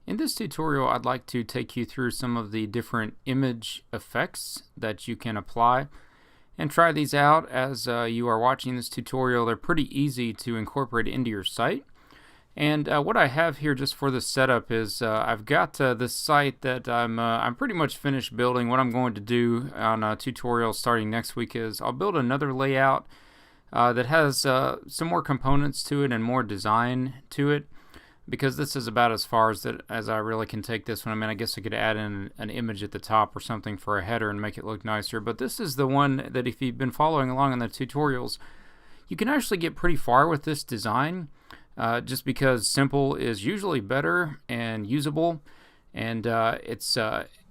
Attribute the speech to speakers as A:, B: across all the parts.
A: In this tutorial, I'd like to take you through some of the different image effects that you can apply and try these out as you are watching this tutorial. They're pretty easy to incorporate into your site. And what I have here just for this setup is I've got this site that I'm pretty much finished building. What I'm going to do on a tutorial starting next week is I'll build another layout that has some more components to it and more design to it, because this is about as far as I really can take this one. I mean, I guess I could add in an image at the top or something for a header and make it look nicer, but this is the one that if you've been following along in the tutorials, you can actually get pretty far with this design, just because simple is usually better and usable, and it's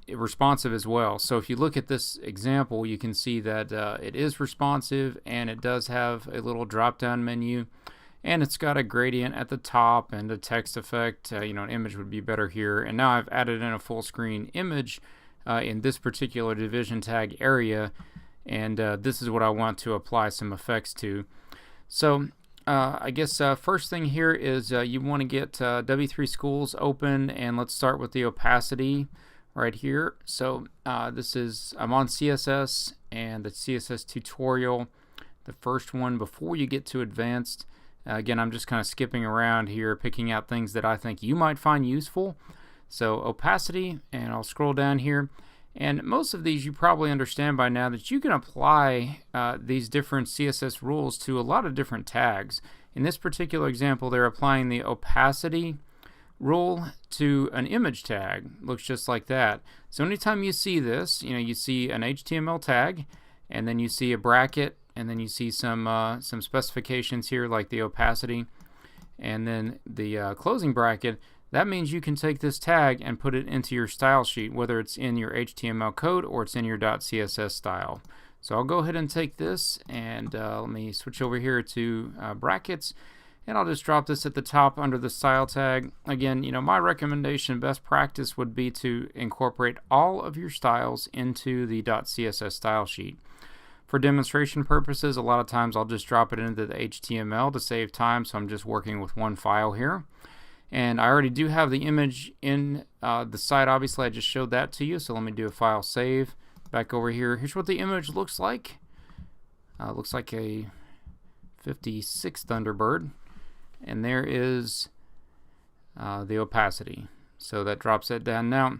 A: responsive as well. So if you look at this example, you can see that it is responsive, and it does have a little drop down menu, and it's got a gradient at the top and a text effect. An image would be better here. And now I've added in a full screen image in this particular division tag area, and this is what I want to apply some effects to. So I guess first thing here is you want to get W3 Schools open, and let's start with the opacity right here. So I'm on CSS, and the CSS tutorial, the first one before you get to advanced. Again, I'm just kind of skipping around here, picking out things that I think you might find useful. So opacity, and I'll scroll down here. And most of these you probably understand by now that you can apply these different CSS rules to a lot of different tags. In this particular example, they're applying the opacity rule to an image tag. Looks just like that. So anytime you see this, you see an HTML tag, and then you see a bracket, and then you see some specifications here like the opacity, and then the closing bracket. That means you can take this tag and put it into your style sheet, whether it's in your HTML code or it's in your .css style. So I'll go ahead and take this, and let me switch over here to brackets, and I'll just drop this at the top under the style tag. Again, my recommendation, best practice would be to incorporate all of your styles into the .css style sheet. For demonstration purposes, a lot of times I'll just drop it into the HTML to save time, so I'm just working with one file here. And I already do have the image in the site. Obviously, I just showed that to you, so let me do a file save. Back over here, here's what the image looks like. Looks like a 56 Thunderbird, and there is the opacity. So that drops that down. Now,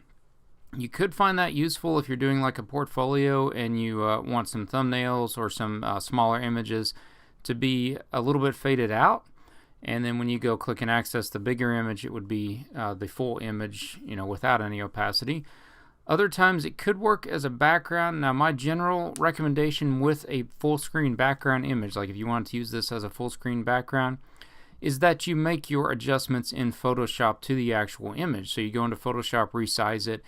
A: you could find that useful if you're doing like a portfolio and you want some thumbnails or some smaller images to be a little bit faded out, and then when you go click and access the bigger image, it would be the full image, without any opacity. Other times it could work as a background. Now, my general recommendation with a full screen background image, like if you want to use this as a full screen background, is that you make your adjustments in Photoshop to the actual image. So you go into Photoshop, resize it,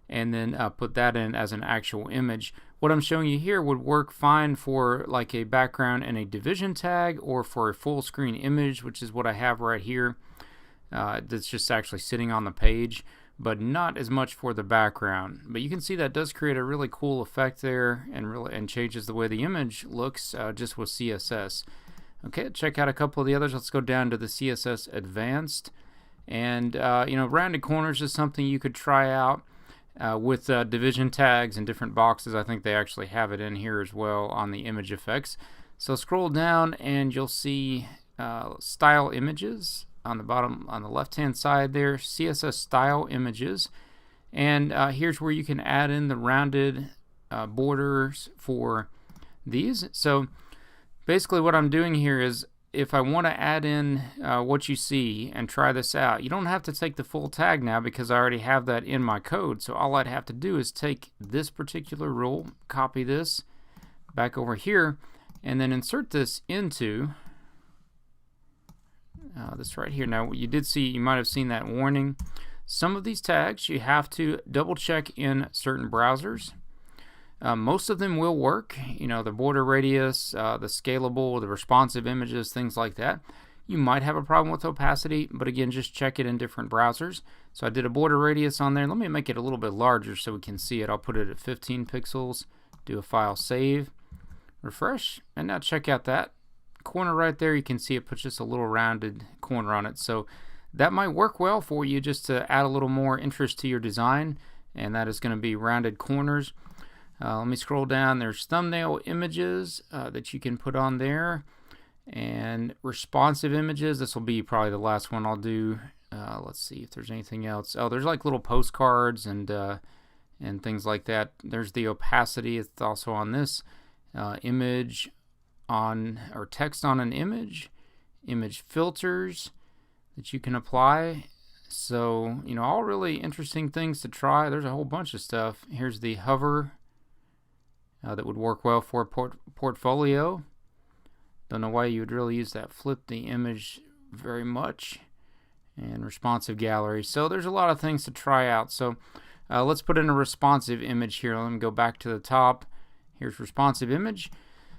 A: and then put that in as an actual image. What I'm showing you here would work fine for like a background and a division tag, or for a full screen image, which is what I have right here. That's just actually sitting on the page, but not as much for the background. But you can see that does create a really cool effect there, and changes the way the image looks just with CSS. Okay, check out a couple of the others. Let's go down to the CSS Advanced, and rounded corners is something you could try out. With division tags and different boxes. I think they actually have it in here as well on the image effects. So scroll down and you'll see style images on the bottom, on the left hand side there, CSS style images, and here's where you can add in the rounded borders for these. So basically what I'm doing here is, if I want to add in what you see and try this out, you don't have to take the full tag now because I already have that in my code. So all I'd have to do is take this particular rule, copy this back over here, and then insert this into this right here. Now, you might have seen that warning. Some of these tags you have to double check in certain browsers. Most of them will work, the border radius, the scalable, the responsive images, things like that. You might have a problem with opacity, but again, just check it in different browsers. So I did a border radius on there. Let me make it a little bit larger so we can see it. I'll put it at 15 pixels, do a file save, refresh, and now check out that corner right there. You can see it puts just a little rounded corner on it. So that might work well for you just to add a little more interest to your design, and that is going to be rounded corners. Let me scroll down. There's thumbnail images that you can put on there, and responsive images. This will be probably the last one I'll do. Let's see if there's anything else. Oh, there's like little postcards and things like that. There's the opacity. It's also on this image on, or text on an image filters that you can apply. So, you know, all really interesting things to try. There's a whole bunch of stuff. Here's the hover that would work well for a portfolio. Don't know why you would really use that flip the image very much. And responsive gallery. So there's a lot of things to try out. So let's put in a responsive image here. Let me go back to the top. Here's responsive image.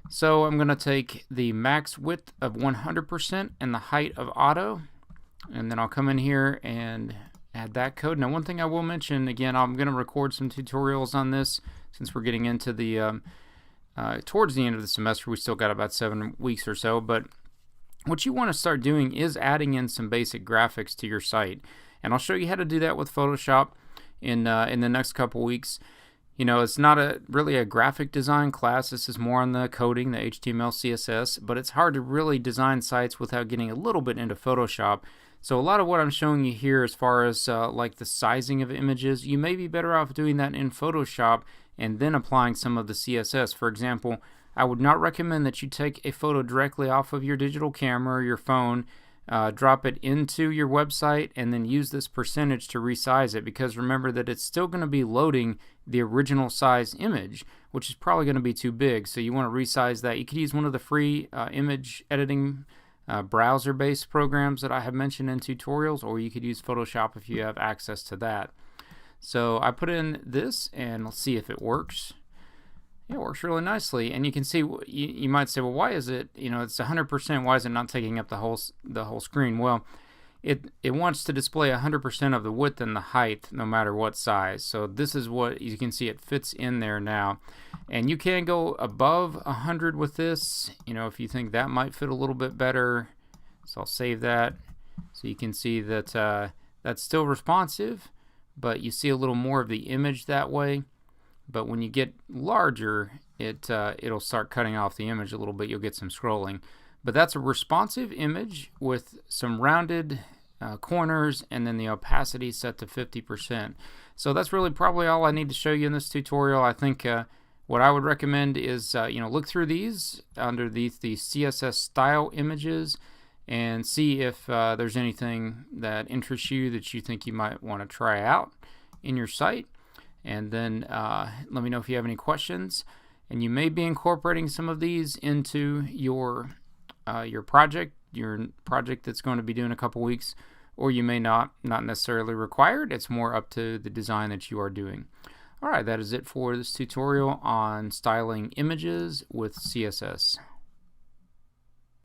A: So I'm going to take the max width of 100% and the height of auto, and then I'll come in here and add that code. Now, one thing I will mention, again, I'm going to record some tutorials on this since we're getting into the towards the end of the semester. We still got about 7 weeks or so, but what you want to start doing is adding in some basic graphics to your site, and I'll show you how to do that with Photoshop in the next couple weeks. You know, it's not really a graphic design class. This is more on the coding, the HTML, CSS, but it's hard to really design sites without getting a little bit into Photoshop. So a lot of what I'm showing you here as far as like the sizing of images, you may be better off doing that in Photoshop and then applying some of the CSS. For example, I would not recommend that you take a photo directly off of your digital camera or your phone, drop it into your website, and then use this percentage to resize it, because remember that it's still going to be loading the original size image, which is probably going to be too big. So you want to resize that. You could use one of the free image editing browser-based programs that I have mentioned in tutorials, or you could use Photoshop if you have access to that. So I put in this, and let's see if it works. It works really nicely, and you can see, you might say, well, why is it, you know, it's 100%, why is it not taking up the whole screen? Well, it wants to display 100% of the width and the height no matter what size. So this is what you can see, it fits in there now. And you can go above 100 with this, you know, if you think that might fit a little bit better. So I'll save that. So you can see that that's still responsive, but you see a little more of the image that way. But when you get larger, it'll start cutting off the image a little bit. You'll get some scrolling. But that's a responsive image with some rounded corners, and then the opacity set to 50%. So that's really probably all I need to show you in this tutorial. I think what I would recommend is you know, look through these under the CSS style images and see if there's anything that interests you that you think you might want to try out in your site. And then let me know if you have any questions. And you may be incorporating some of these into your project that's going to be due in a couple weeks, or you may not necessarily required. It's more up to the design that you are doing. All right, that is it for this tutorial on styling images with CSS.